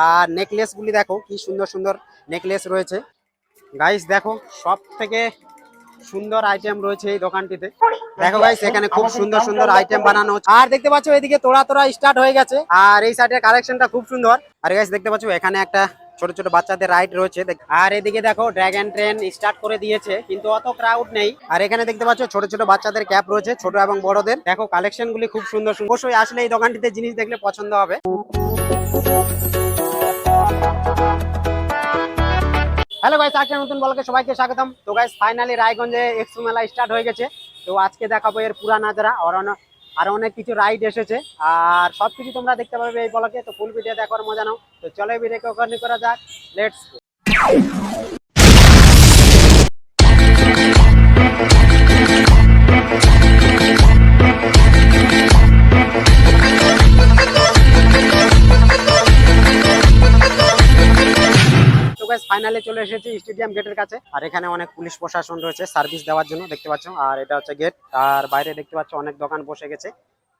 আর necklace গুলি দেখো কি সুন্দর সুন্দর নেকলেস রয়েছে। গাইস দেখো সব থেকে সুন্দর আইটেম রয়েছে এই দোকানটিতে। দেখো গাইস এখানে খুব সুন্দর সুন্দর আইটেম বানানো হচ্ছে। আর দেখতে পাচ্ছ এদিকে তোড়া তোড়া স্টার্ট হয়ে গেছে, আর এই সাইডের কালেকশনটা খুব সুন্দর। আর গাইস দেখতে পাচ্ছ এখানে একটা ছোট ছোট বাচ্চাদের রাইড রয়েছে। আর এদিকে দেখো ড্রাগন ট্রেন স্টার্ট করে দিয়েছে, কিন্তু অত ক্রাউড নেই। আর এখানে দেখতে পাচ্ছ ছোট ছোট বাচ্চাদের ক্যাপ রয়েছে, ছোট এবং বড়দের। দেখো কালেকশন গুলি খুব সুন্দর সুন্দর। অবশ্যই আসলে এই দোকানটিতে জিনিস দেখলে পছন্দ হবে। হ্যালো গাইস, আজকে নতুন ব্লগে সবাইকে স্বাগতম। তো গাইস ফাইনালি রায়গঞ্জে এক্সপো মেলা স্টার্ট হয়ে গেছে। তো আজকে দেখাবো এর পুরা নাজারা, আর অনেক কিছু রাইড এসেছে, আর সবকিছু তোমরা দেখতে পাবে এই ব্লগে। তো ফুল ভিডিও দেখার মজা নাও। তো চলো ভিডিওকে কন্টিনিউ করা যাক, লেটস গো। ফাইনালি চলে এসেছি স্টেডিয়াম গেটের কাছে, আর এখানে অনেক পুলিশ প্রশাসন রয়েছে সার্ভিস দেওয়ার জন্য, দেখতে পাচ্ছ। আর এটা হচ্ছে গেট, আর বাইরে দেখতে পাচ্ছ অনেক দোকান বসে গেছে,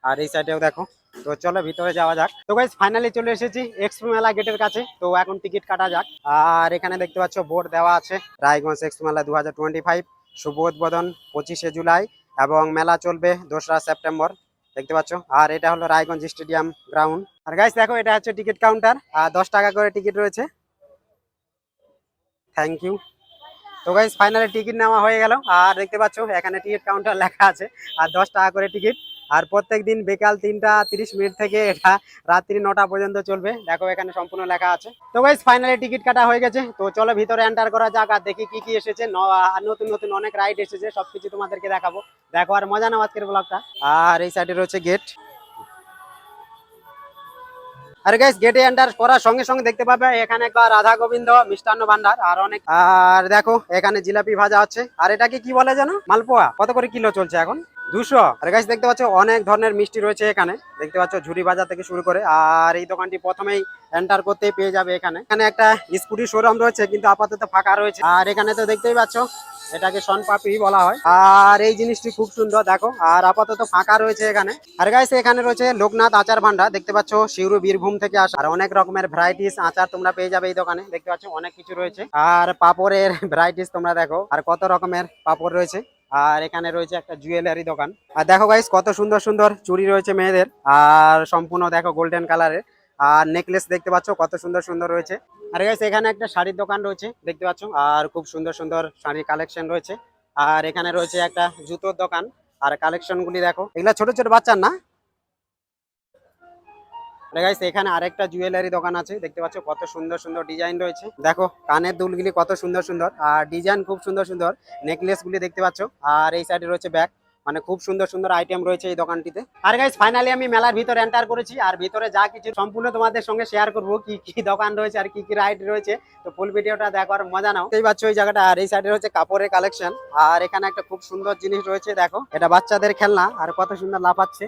আর এই সাইডেও দেখো। তো চলো ভিতরে যাওয়া যাক। তো গাইস ফাইনালি চলে এসেছি এক্সপো মেলা গেটের কাছে। তো এখন টিকিট কাটা যাক। আর এখানে দেখতে পাচ্ছ বোর্ড দেওয়া আছে, রায়গঞ্জ এক্সপো মেলা 2025 শুভ উদ্বোধন 25শে জুলাই এবং মেলা চলবে 2রা সেপ্টেম্বর, দেখতে পাচ্ছ। আর এটা হলো রায়গঞ্জ স্টেডিয়াম গ্রাউন্ড। আর গাইস দেখো এটা হচ্ছে টিকিট কাউন্টার, আর 10 টাকা করে টিকিট রয়েছে। Thank you. তো গাইস ফাইনালি টিকিট নেওয়া হয়ে গেল, আর দেখতে পাচ্ছ এখানে টিকিট কাউন্টার লেখা আছে, আর 10 টাকা করে টিকিট। আর প্রত্যেক দিন বিকাল 3টা 30 মিনিট থেকে এটা রাত্রি 9টা পর্যন্ত চলবে, দেখো এখানে সম্পূর্ণ লেখা আছে। তো গাইস ফাইনালি টিকিট কাটা হয়ে গেছে। তো চলো ভিতরে এন্টার করা যাক, আর দেখি কি কি এসেছে। নতুন নতুন অনেক রাইড এসেছে, সবকিছু তোমাদেরকে দেখাবো। দেখো আর মজা নাও আজকের ব্লগটা। আর এই সাইডে রয়েছে গেট। আর গাইস গেটে এন্টার করার সঙ্গে সঙ্গে দেখতে পাবে এখানে একটা রাধা গোবিন্দ মিষ্টান্ন ভান্ডার, আর অনেক। আর দেখো এখানে জিলাপি ভাজা আছে, আর এটাকে কি বলে জানো, মালপোয়া। কত করে কিলো চলছে এখন? 200। আর গাইস দেখতে পাচ্ছ অনেক ধরনের মিষ্টি রয়েছে এখানে, দেখতে পাচ্ছ ঝুড়ি ভাজা থেকে শুরু করে। আর এই দোকানটি প্রথমেই এন্টার করতেই পেয়ে যাবে এখানে। এখানে একটা স্কুটি শোরুম রয়েছে, কিন্তু আপাতত ফাঁকা রয়েছে। আর এখানে তো দেখতেই পাচ্ছ এটাকে শনপাপড়ি বলা হয়, আর এই জিনিসটি খুব সুন্দর দেখো, আর আপাতত ফাঁকা রয়েছে এখানে। আর গাইস এখানে রয়েছে লোকনাথ আচার ভান্ডার, দেখতে পাচ্ছ শিউরু বীরভূম থেকে আসা, আর অনেক রকমের ভ্যারাইটিস আচার তোমরা পেয়ে যাবে এই দোকানে, দেখতে পাচ্ছ অনেক কিছু রয়েছে। আর পাপড়ের ভ্যারাইটিস তোমরা দেখো, আর কত রকমের পাপড় রয়েছে। আর এখানে রয়েছে একটা জুয়েলারি দোকান, আর দেখো গাইস কত সুন্দর সুন্দর চুড়ি রয়েছে মেয়েদের, আর সম্পূর্ণ দেখো গোল্ডেন কালারের। আর নেকলেস দেখতে পাচ্ছ কত সুন্দর সুন্দর রয়েছে। আর গাইস এখানে একটা শাড়ির দোকান রয়েছে, দেখতে পাচ্ছ, আর খুব সুন্দর সুন্দর শাড়ির কালেকশন রয়েছে। আর এখানে রয়েছে একটা জুতোর দোকান, আর কালেকশন গুলি দেখো, এগুলা ছোট ছোট বাচ্চার না। গাইস এখানে আরেকটা জুয়েলারি দোকান আছে, দেখতে পাচ্ছ কত সুন্দর সুন্দর ডিজাইন রয়েছে। দেখো কানের দুলগুলি কত সুন্দর সুন্দর, আর ডিজাইন খুব সুন্দর সুন্দর নেকলেস গুলি দেখতে পাচ্ছ। আর এই সাইডে রয়েছে ব্যাগ, মানে খুব সুন্দর সুন্দর আইটেম রয়েছে এই দোকানটিতে। আর গাইস ফাইনালি আমি মেলার ভিতরে এন্টার করেছি, আর ভিতরে যা কিছু সম্পূর্ণ তোমাদের সঙ্গে শেয়ার করবো, কি কি দোকান রয়েছে আর কি কি রাইড রয়েছে। তো ফুল ভিডিওটা দেখার মজা নাও। এই পাচ্ছ এই জায়গাটা, আর এই সাইডে রয়েছে কাপড়ের কালেকশন। আর এখানে একটা খুব সুন্দর জিনিস রয়েছে, দেখো এটা বাচ্চাদের খেলনা, আর কত সুন্দর লাফাচ্ছে।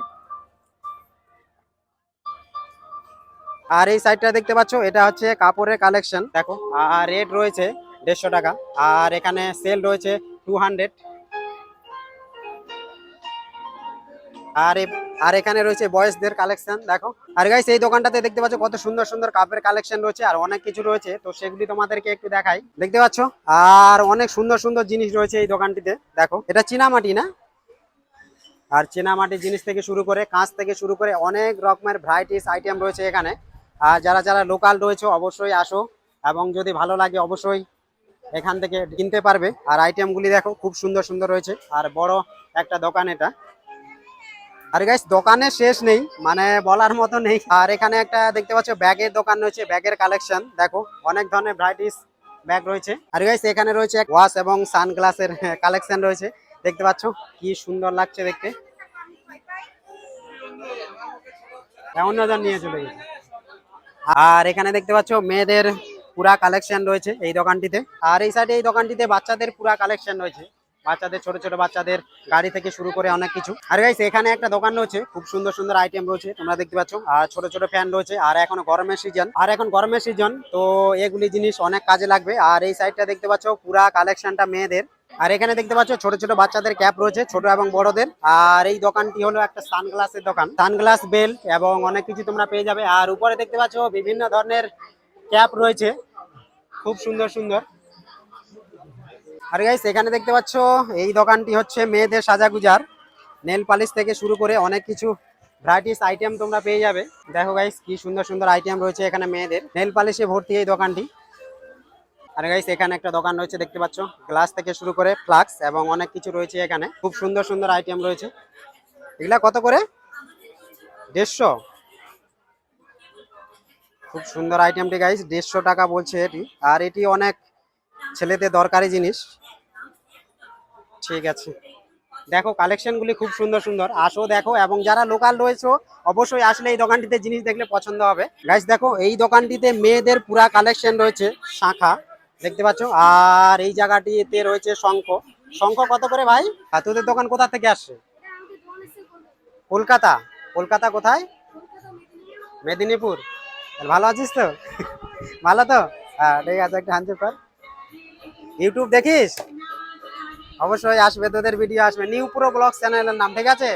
আর এই সাইডটা দেখতে পাচ্ছ এটা হচ্ছে কাপড়ের কালেকশন, দেখো। আর রেট রয়েছে 150 টাকা, আর এখানে সেল রয়েছে 200। আর আর এখানে রয়েছে বয়েজদের কালেকশন, দেখো। আর গাইস এই দোকানটাতে দেখতে পাচ্ছ কত সুন্দর সুন্দর কাপের কালেকশন রয়েছে, আর অনেক কিছু রয়েছে। তো সেগুলি তোমাদেরকে একটু দেখাই, দেখতে পাচ্ছ। আর অনেক সুন্দর সুন্দর জিনিস রয়েছে এই দোকানটিতে, দেখো এটা চীনামাটি না, আর চীনামাটির জিনিস থেকে শুরু করে কাঁচ থেকে শুরু করে অনেক রকমের ভ্যারাইটিস আইটেম রয়েছে এখানে। আর যারা যারা লোকাল রয়েছে অবশ্যই আসো, এবং যদি ভালো লাগে অবশ্যই এখান থেকে কিনতে পারবে। আর আইটেমগুলি দেখো খুব সুন্দর সুন্দর রয়েছে, আর বড় একটা দোকান এটা। আর গাইস দোকানে শেষ নেই, মানে বলার মতো নেই। আর এখানে একটা দেখতে পাচ্ছ ব্যাগের দোকান রয়েছে, ব্যাগের কালেকশন দেখো, অনেক ধরনের ভ্যারাইটিস ব্যাগ রয়েছে। আর গাইস এখানে রয়েছে ওয়াচ এবং সানগ্লাসের কালেকশন রয়েছে, দেখতে পাচ্ছ কি সুন্দর লাগছে দেখতে। অন্যজন নিয়ে চলে গেছে। আর এখানে দেখতে পাচ্ছ মেয়েদের পুরা কালেকশন রয়েছে এই দোকানটিতে। আর এই সাইডে এই দোকানটিতে বাচ্চাদের পুরা কালেকশন রয়েছে, বাচ্চাদের ছোট ছোট বাচ্চাদের গাড়ি থেকে শুরু করে অনেক কিছু। আর গাইস এখানে একটা দোকান রয়েছে, খুব সুন্দর সুন্দর আইটেম রয়েছে তোমরা দেখতে পাচ্ছ, আর ছোট ছোট ফ্যান রয়েছে। আর এখন গরমের সিজন, তো এগুলি জিনিস অনেক কাজে লাগবে। আর এই সাইডটা দেখতে পাচ্ছ পুরা কালেকশনটা মেয়েদের। আর এখানে দেখতে পাচ্ছ ছোট ছোট বাচ্চাদের ক্যাপ রয়েছে, ছোট এবং বড়দের। আর এই দোকানটি হলো একটা সানগ্লাসের দোকান, সানগ্লাস বেল্ট এবং অনেক কিছু তোমরা পেয়ে যাবে। আর উপরে দেখতে পাচ্ছ বিভিন্ন ধরনের ক্যাপ রয়েছে, খুব সুন্দর সুন্দর। আর গাইস এখানে দেখতে পাচ্ছ এই দোকানটি হচ্ছে মেয়েদের সাজাগুজার, নেল পালিশ থেকে শুরু করে অনেক কিছু ভ্যারাইটিস আইটেম তোমরা পেয়ে যাবে। দেখো গাইস কি সুন্দর সুন্দর আইটেম রয়েছে এখানে, মেয়েদের নেল পালিশে ভর্তি এই দোকানটি। আর গাইস এখানে একটা দোকান রয়েছে দেখতে পাচ্ছ, গ্লাস থেকে শুরু করে ফ্লাক্স এবং অনেক কিছু রয়েছে এখানে, খুব সুন্দর সুন্দর আইটেম রয়েছে। এগুলা কত করে? 150। খুব সুন্দর আইটেমটি গাইস, 150 টাকা বলছে এটি। আর এটি অনেক ছেলেদের দরকারি জিনিস। ঠিক আছে, দেখো কালেকশন গুলি খুব সুন্দর সুন্দর, আসো দেখো। এবং যারা লোকাল রয়েছে অবশ্যই আসলে এই দোকানটিতে জিনিস দেখলে পছন্দ হবে। গাইস দেখো এই দোকানটিতে মেয়েদের পুরা কালেকশন রয়েছে, শাখা দেখতে পাচ্ছ। আর এই জায়গাটিতে রয়েছে শঙ্খ। শঙ্খ কত করে ভাই? আর তোদের দোকান কোথা থেকে আসছে? কলকাতা। কলকাতা কোথায়? মেদিনীপুর। ভালো আছিস তো? ভালো তো? হ্যাঁ ঠিক আছে, একটা হ্যান্ডশেক কর। ইউটিউব দেখিস? অবশ্যই আসবে, তোদের ভিডিও আসবে। নিউ প্রো ব্লগস চ্যানেলের নাম, ঠিক আছে?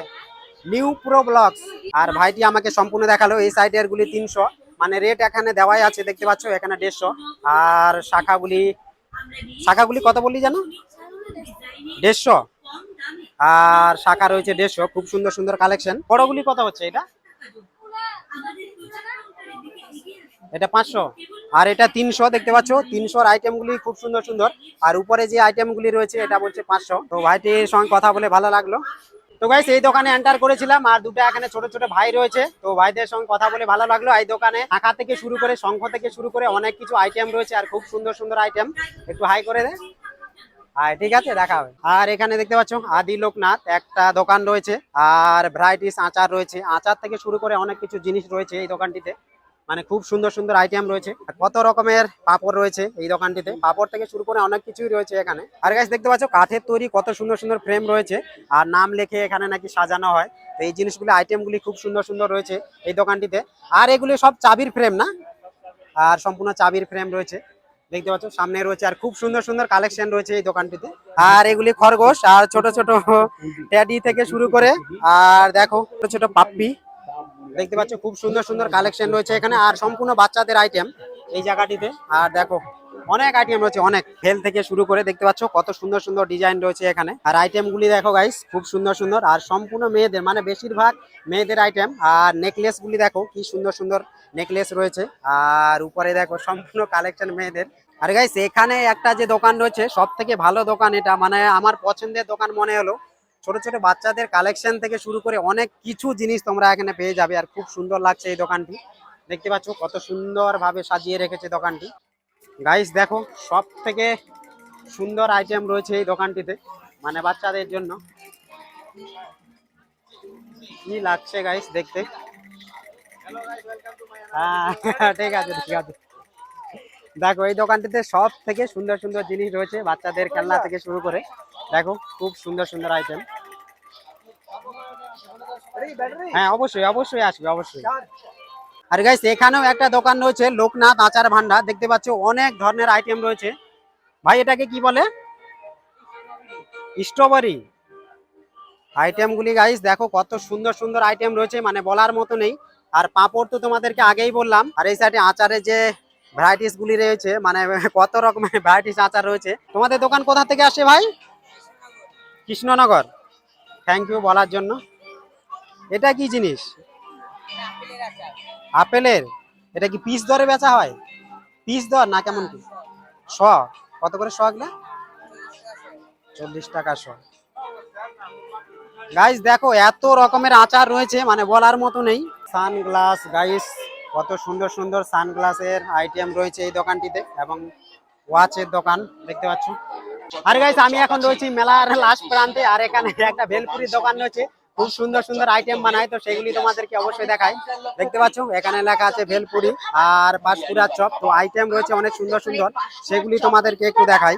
New pro blogs. আর ভাইটি আমাকে সম্পূর্ণ দেখালো। এই সাইডের গুলি 300, মানে রেট এখানে দেওয়াই আছে দেখতে পাচ্ছ, এখানে 150। আর শাখাগুলি, শাখাগুলি কত বললি জানো? 150। আর শাখা রয়েছে 150। খুব সুন্দর সুন্দর কালেকশন। বড়গুলি কত হচ্ছে এটা? এটা 500। আর এটা 300 দেখতে পাচ্ছ। 300 আইটেম গুলি খুব সুন্দর সুন্দর। আর উপরে যে আইটেম গুলি রয়েছে এটা বলছে 500। তো ভাইটির সঙ্গে কথা বলে ভালো লাগলো। তো গাইস এই দোকানে এন্টার করেছিলাম, আর দুটো এখানে ছোট ছোট ভাই রয়েছে। তো ভাইদের সঙ্গে কথা বলে ভালো লাগলো। এই দোকানে শাখা থেকে শুরু করে, শঙ্খ থেকে শুরু করে অনেক কিছু আইটেম রয়েছে, আর খুব সুন্দর সুন্দর আইটেম। একটু হাই করে দে। হ্যাঁ ঠিক আছে, দেখা হবে। আর এখানে দেখতে পাচ্ছ আদি লোকনাথ একটা দোকান রয়েছে, আর ভ্যারাইটিস আচার রয়েছে। আচার থেকে শুরু করে অনেক কিছু জিনিস রয়েছে এই দোকানটিতে, মানে খুব সুন্দর সুন্দর আইটেম রয়েছে। কত রকমের পাপড় রয়েছে এই দোকানটিতে, পাপড় থেকে শুরু করে অনেক কিছুই রয়েছে এখানে। আর গাইস দেখতে পাচ্ছ কাঠের তৈরি কত সুন্দর সুন্দর ফ্রেম রয়েছে, আর নাম লেখে এখানে নাকি সাজানো হয়। তো এই জিনিসগুলো, আইটেমগুলি খুব সুন্দর সুন্দর রয়েছে এই দোকানটিতে। আর এগুলি সব চাবির ফ্রেম না? আর সম্পূর্ণ চাবির ফ্রেম রয়েছে দেখতে পাচ্ছ, সামনে রয়েছে। আর খুব সুন্দর সুন্দর কালেকশন রয়েছে এই দোকানটিতে। আর এগুলি খরগোশ আর ছোট ছোট ট্যাডি থেকে শুরু করে, আর দেখো ছোট ছোট পাপ্পি দেখতে পাচ্ছ। খুব সুন্দর সুন্দর কালেকশন রয়েছে এখানে, আর সম্পূর্ণ বাচ্চাদের আইটেম এই জায়গাটিতে। আর দেখো অনেক আইটেম রয়েছে, অনেক ফেল থেকে শুরু করে দেখতে পাচ্ছ কত সুন্দর সুন্দর ডিজাইন রয়েছে এখানে। আর আইটেম গুলি দেখো গাইস, খুব সুন্দর সুন্দর। আর সম্পূর্ণ মেয়েদের, মানে বেশিরভাগ মেয়েদের আইটেম। আর নেকলেস গুলি দেখো কি সুন্দর সুন্দর নেকলেস রয়েছে। আর উপরে দেখো সম্পূর্ণ কালেকশন মেয়েদের। আর গাইস এখানে একটা যে দোকান রয়েছে, সব থেকে ভালো দোকান এটা, মানে আমার পছন্দের দোকান মনে হলো। ছোট ছোট বাচ্চাদের কালেকশন থেকে শুরু করে অনেক কিছু জিনিস তোমরা এখানে পেয়ে যাবে। আর খুব সুন্দর লাগছে এই দোকানটি, দেখতে পাচ্ছ কত সুন্দর ভাবে সাজিয়ে রেখেছে দোকানটি। গাইস দেখো সব থেকে সুন্দর আইটেম রয়েছে এই দোকানটিতে, মানে বাচ্চাদের জন্য। কি লাগছে গাইস দেখতে? হ্যাঁ ঠিক আছে ঠিক আছে। দেখো এই দোকানটিতে সব থেকে সুন্দর সুন্দর জিনিস রয়েছে, বাচ্চাদের খেলনা থেকে শুরু করে। দেখো খুব সুন্দর সুন্দর আইটেম। হ্যাঁ অবশ্যই অবশ্যই আসবে, অবশ্যই। আর গাইস এখানেও একটা দোকান রয়েছে, লোকনাথ আচার ভান্ডার দেখতে পাচ্ছ, অনেক ধরনের আইটেম রয়েছে। ভাই এটাকে কি বলে? স্ট্রবেরি আইটেমগুলি গাইস দেখো কত সুন্দর সুন্দর আইটেম রয়েছে, মানে বলার মতো নেই। আর পাঁপড় তো তোমাদেরকে আগেই বললাম। আর এই সাইডে আচারের যে ভ্যারাইটিস গুলি রয়েছে, মানে কত রকমের ভ্যারাইটিস আচার রয়েছে। তোমাদের দোকান কোথা থেকে আসে ভাই? কৃষ্ণনগর। থ্যাংক ইউ বলার জন্য। এটা কি জিনিস? আপেলের। এটা কি পিস দরে বেচা হয়? পিস দর না কেমন কি? শ? কত করে শ এগুলা? 40 টাকা শ। গাইস দেখো এত রকমের আচার রয়েছে, মানে বলার মতো নেই। সানগ্লাস গাইস, কত সুন্দর সুন্দর সানগ্লাসের আইটেম রয়েছে এই দোকানটিতে, এবং ওয়াচের দোকান দেখতে পাচ্ছ। আর গাইস আমি এখন রয়েছি মেলার লাস্ট প্রান্তে, আর এখানে একটা ভেলপুরির দোকান রয়েছে, খুব সুন্দর সুন্দর আইটেম বানায়। তো সেগুলি তোমাদেরকে অবশ্যই দেখাই। দেখতে পাচ্ছ এখানে লেখা আছে ভেলপুরি আর পাঁশকুড়ার চপ। তো আইটেম রয়েছে অনেক সুন্দর সুন্দর, সেগুলি তোমাদেরকে একটু দেখাই।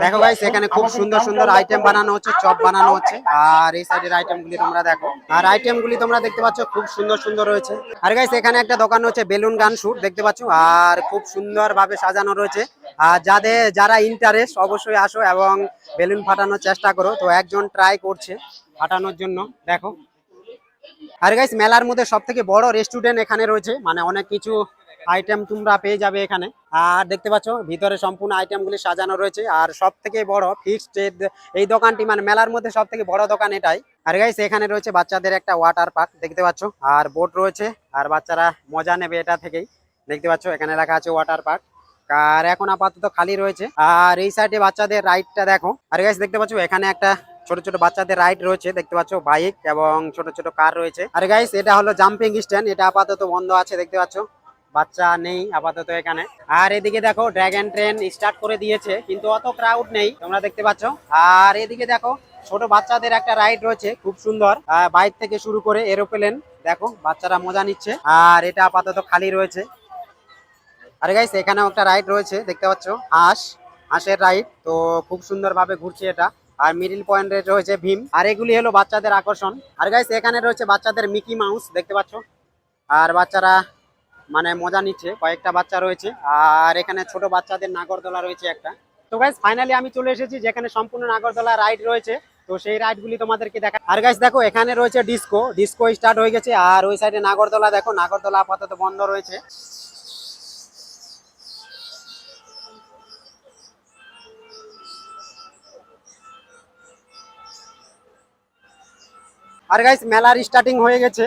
দেখো গাইস এখানে খুব সুন্দর সুন্দর আইটেম বানানো হচ্ছে, চপ বানানো হচ্ছে। আর এই সাইডের আইটেম গুলি তোমরা দেখো, আর আইটেম গুলি তোমরা দেখতে পাচ্ছ খুব সুন্দর সুন্দর রয়েছে। আর গাইস এখানে একটা দোকান হচ্ছে বেলুন গান শুট দেখতে পাচ্ছ, আর খুব সুন্দর ভাবে সাজানো রয়েছে। আর যারা ইন্টারেস্ট অবশ্যই আসো এবং বেলুন ফাটানোর চেষ্টা করো। তো একজন ট্রাই করছে ফাটানোর জন্য, দেখো। আর গাইস মেলার মধ্যে সব থেকে বড় রেস্টুরেন্ট এখানে রয়েছে, মানে অনেক কিছু আইটেম তোমরা পেয়ে যাবে এখানে। আর দেখতে পাচ্ছ ভিতরে সম্পূর্ণ আইটেমগুলি সাজানো রয়েছে। আর সব থেকে বড় ফিক্সড এই দোকানটি, মানে মেলার মধ্যে সব থেকে বড় দোকান এটাই। আর গাইস এখানে রয়েছে বাচ্চাদের একটা ওয়াটার পার্ক দেখতে পাচ্ছ, আর বোট রয়েছে, আর বাচ্চারা মজা নেবে এটা থেকেই। দেখতে পাচ্ছ এখানে লেখা আছে ওয়াটার পার্ক। আর এখন আপাতত খালি রয়েছে। আর এই সাইডে বাচ্চাদের রাইডটা দেখো। আর গাইস দেখতে পাচ্ছ এখানে একটা ছোট ছোট বাচ্চাদের রাইড রয়েছে, দেখতে পাচ্ছ বাইক এবং ছোট ছোট কার রয়েছে। আর গাইস এটা হলো জাম্পিং স্ট্যান্ড, এটা আপাতত বন্ধ আছে, দেখতে পাচ্ছ বাচ্চা নেই আপাতত এখানে। আর এদিকে দেখো ড্রাগন ট্রেন স্টার্ট করে দিয়েছে, কিন্তু অত ক্রাউড নেই, তোমরা দেখতে পাচ্ছ। আর এদিকে দেখো ছোট বাচ্চাদের একটা রাইড রয়েছে খুব সুন্দর, বাইক থেকে শুরু করে এরোপ্লেন, দেখো বাচ্চারা মজা নিচ্ছে। আর এটা আপাতত খালি রয়েছে। আরে গাইস এখানেও একটা রাইড রয়েছে, দেখতে পাচ্ছ হাঁসের রাইড, তো খুব সুন্দর ভাবে ঘুরছে এটা। আর মিডিল পয়েন্টে রয়েছে ভীম। আর এগুলি হলো বাচ্চাদের আকর্ষণ। আর গাইস এখানে রয়েছে বাচ্চাদের মিকি মাউস, দেখতে পাচ্ছ। আর বাচ্চারা মানে মজা নিচ্ছে, কয়েকটা বাচ্চা রয়েছে। আর এখানে ছোট বাচ্চাদের নাগরদোলা রয়েছে একটা। তো গাইস ফাইনালি আমি চলে এসেছি যেখানে সম্পূর্ণ নাগরদোলা রাইড রয়েছে, তো সেই রাইড গুলি তোমাদেরকে দেখা। আর গাইস দেখো এখানে রয়েছে ডিস্কো স্টার্ট হয়ে গেছে। আর ওই সাইডে নাগরদোলা, দেখো নাগরদোলা আপাতত বন্ধ রয়েছে। আর গাইস মেলার স্টার্টিং হয়ে গেছে,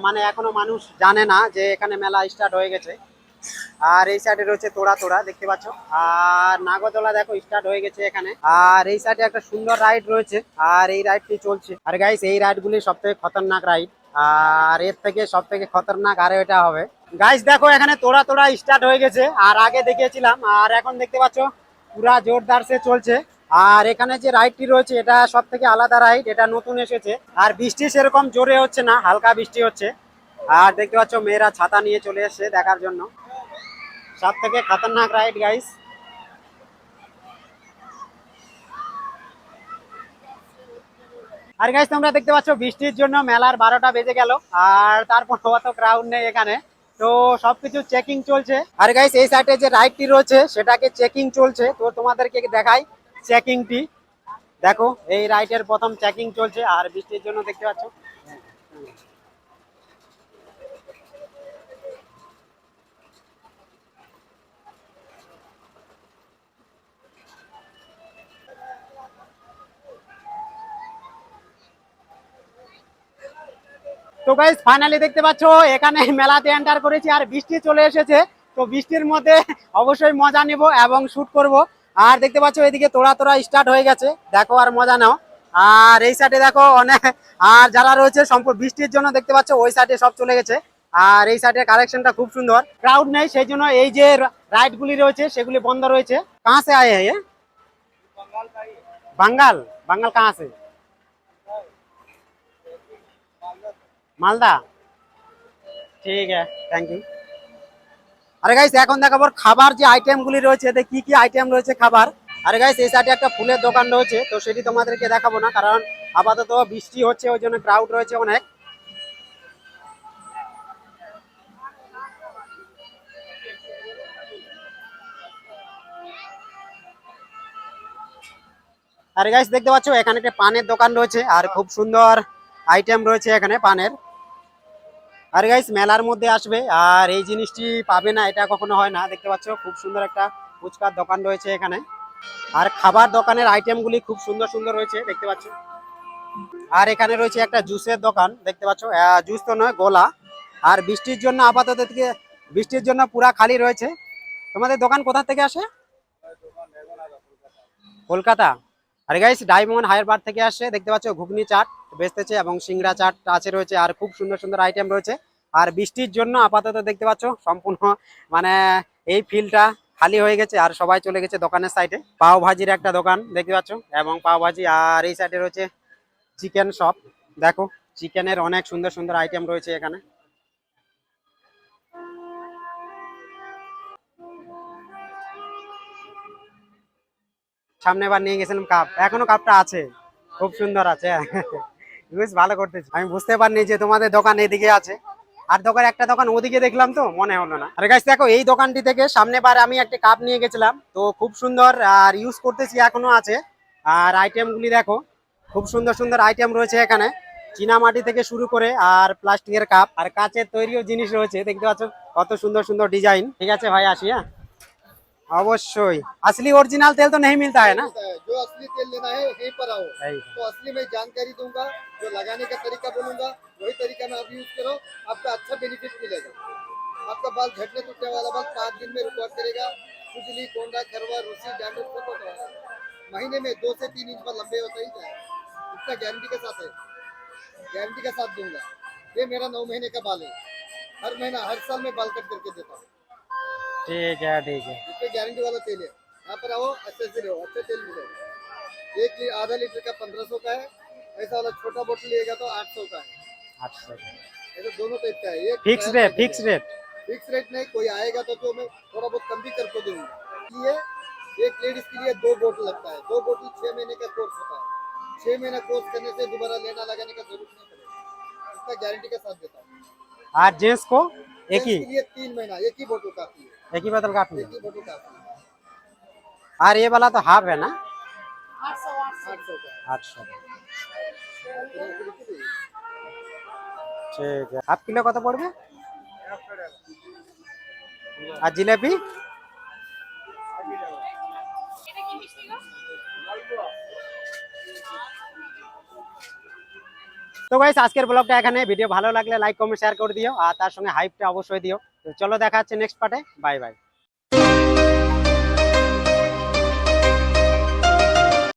মানে এখনো মানুষ জানে না যে এখানে মেলা স্টার্ট হয়ে গেছে। আর এই সাইডে রয়েছে তোড়া তোড়া, দেখতে পাচ্ছ। আর নাগরদোলা দেখো স্টার্ট হয়ে গেছে এখানে। আর এই সাইডে একটা সুন্দর রাইড রয়েছে, আর এই রাইডটি চলছে। আর গাইস এই রাইড গুলি সব থেকে খতরনাক রাইড, আর এর থেকে সব থেকে খতরনাক আরো এটা হবে। গাইস দেখো এখানে তোড়া তোড়া স্টার্ট হয়ে গেছে, আর আগে দেখিয়েছিলাম, আর এখন দেখতে পাচ্ছ পুরা জোরদার সে চলছে। আর এখানে যে রাইডটি রয়েছে এটা সব থেকে আলাদা রাইড, এটা নতুন এসেছে। আর বৃষ্টি সেরকম জোরে হচ্ছে না, হালকা বৃষ্টি হচ্ছে। আর দেখতে পাচ্ছ মেয়েরা ছাতা নিয়ে চলে এসছে দেখার জন্য। সব থেকে খতরনাক রাইড গাইস। আর গাইস তোমরা দেখতে পাচ্ছ বৃষ্টির জন্য মেলার 12টা বেজে গেল, আর তারপর অত ক্রাউড নেই এখানে, তো সবকিছু চেকিং চলছে। আর গাইস এই সাইডে যে রাইডটি রয়েছে সেটাকে চেকিং চলছে, তো তোমাদেরকে দেখাই চেকিংটি। দেখো এই রাইডের প্রথম চেকিং চলছে, আর বৃষ্টির জন্য দেখতে পাচ্ছ। তো গাইস ফাইনালি দেখতে পাচ্ছ এখানে মেলাতে এন্টার করেছি, আর বৃষ্টি চলে এসেছে। তো বৃষ্টির মধ্যে অবশ্যই মজা নিব এবং শুট করব। আর দেখতে পাচ্ছ এদিকে তোড়া তোড়া স্টার্ট হয়ে গেছে, দেখো আর মজা নাও। আর এই সাইডে দেখো অনেক, আর যারা রয়েছে সম্পূর্ণ বৃষ্টির জন্য দেখতে পাচ্ছ ওই সাইডে সব চলে গেছে। আর এই সাইডের কালেকশনটা খুব সুন্দর, ক্রাউড নেই, সেই জন্য এই যে রাইড গুলি রয়েছে সেগুলি বন্ধ রয়েছে। কাহা সে আয়ে হ্যাঁ? বাঙ্গাল? বাঙ্গাল কাহা সে? মালদা? ঠিক আছে, থ্যাংক ইউ। আরে গাইস এখন দেখাবো খাবার যে আইটেম গুলি রয়েছে, এতে কি কি আইটেম রয়েছে খাবার। আরে গাইস এই সাইডে একটা ফুলের দোকান রয়েছে, তো সেটি তোমাদেরকে দেখাবো না, কারণ আপাতত বৃষ্টি হচ্ছে ওই জন্য ক্রাউড রয়েছে অনেক। আরে গাইস দেখতে পাচ্ছ এখানে একটা পানের দোকান রয়েছে, আর খুব সুন্দর আইটেম রয়েছে এখানে পানের। আর গাইস মেলার মধ্যে আসবে আর এই জিনিসটি পাবে না, এটা কখনো হয় না। দেখতে পাচ্ছ খুব সুন্দর একটা ফুচকার দোকান রয়েছে এখানে। আর খাবার দোকানের আইটেম গুলি খুব সুন্দর সুন্দর রয়েছে, দেখতে পাচ্ছ। আর এখানে রয়েছে একটা জুসের দোকান, দেখতে পাচ্ছ, জুস তো নয় গোলা। আর বৃষ্টির জন্য আপাতত থেকে বৃষ্টির জন্য পুরা খালি রয়েছে। তোমাদের দোকান কোথা থেকে আসে? কলকাতা? আর গাইস ডায়মন্ড হায়ার বার থেকে আসছে, দেখতে পাচ্ছ ঘুগনি চাট বেচতেছে এবং সিংড়া চাট আছে রয়েছে, আর খুব সুন্দর সুন্দর আইটেম রয়েছে। আর বৃষ্টির জন্য আপাতত দেখতে পাচ্ছ সম্পূর্ণ মানে এই ফিল্ডটা খালি হয়ে গেছে, আর সবাই চলে গেছে দোকানের সাইডে। পাও ভাজির একটা দোকান দেখতে পাচ্ছ, এবং পাও ভাজি। আর এই সাইডে রয়েছে চিকেন শপ, দেখো চিকেনের অনেক সুন্দর সুন্দর আইটেম রয়েছে এখানে। সামনে বার নিয়ে গেছিলাম কাপ, এখনো কাপটা আছে, খুব সুন্দর আছে। বেশ ভালো করতেছি, আমি বুঝতে পারিনি যে তোমাদের দোকান এদিকে আছে। আর দোকান একটা দোকান ওদিকে দেখলাম তো মনে হলো না। আরে গাইস দেখো এই দোকানটি থেকে সামনে বার আমি একটা কাপ নিয়ে গেছিলাম, তো খুব সুন্দর, আর ইউজ করতেছি এখনো আছে। আর আইটেম গুলি দেখো খুব সুন্দর সুন্দর আইটেম রয়েছে এখানে। চীনা মাটি থেকে শুরু করে আর প্লাস্টিকের কাপ আর কাচের তৈরিও জিনিস রয়েছে, দেখতে পাচ্ছ কত সুন্দর সুন্দর ডিজাইন। ঠিক আছে ভাই, আসি। হ্যাঁ, অবশ্যই। असली ओरिजिनल तेल तो नहीं मिलता है ना? जो असली तेल लेना है यहीं पर आओ, तो असली में जानकारी दूंगा, जो लगाने का तरीका बोलूंगा वही तरीका में आप यूज करो, आपका अच्छा बेनिफिट मिलेगा। आपका बाल झटने टूटने वाला बाल 5 दिन में रिकॉर्ड करेगा। खुजली, कोंडा, खरवा, रूसी, डैंड्रफ सब होता है, महीने में 2 से 3 इंच पर लंबे होते ही जाए। इसका गारंटी के साथ है, गारंटी के साथ दूंगा। ये मेरा 9 महीने का बाल है, हर महीना हर साल में बाल कट करके देता हूँ। ठीक है, ठीक है। इस पे गारंटी वाला तेल है। यहाँ पर आओ, अच्छे से लो, अच्छे तेल मिलेगा। आधा लीटर का 1500 का है, ऐसा वाला छोटा बोतल लिएगा तो 800 का है। 800 ऐसे दोनों टाइप का है। Fix rate, fix rate. Fix rate नहीं, कोई आएगा तो मैं थोड़ा बहुत कम भी करके दूंगा। ये एक लेडीज के लिए 2 बोतल लगता है, 2 बोतल 6 महीने का कोर्स होता है। 6 महीना कोर्स करने से दोबारा लेना लगाने का जरूरत नहीं पड़ेगा, इसका गारंटी के साथ देता हूँ। और जेंट्स को एक ही? इसके लिए 3 महीना एक ही बोतल काफी है, एक ही बोतल काफी है। एक ही बोतल काफी है। और ये वाला तो हाफ है ना? 800 का 800। ঠিক আছে, হাফ কিলো কত পড়বে? আর জিলাপি? তো গাইস, আজকের ব্লগটা এখানে। ভিডিও ভালো লাগলে লাইক কমেন্ট শেয়ার করে দিও, আর তার সঙ্গে হাইপটা অবশ্যই দিও। তো চলো, দেখা হচ্ছে নেক্সট পার্টে। Bye bye.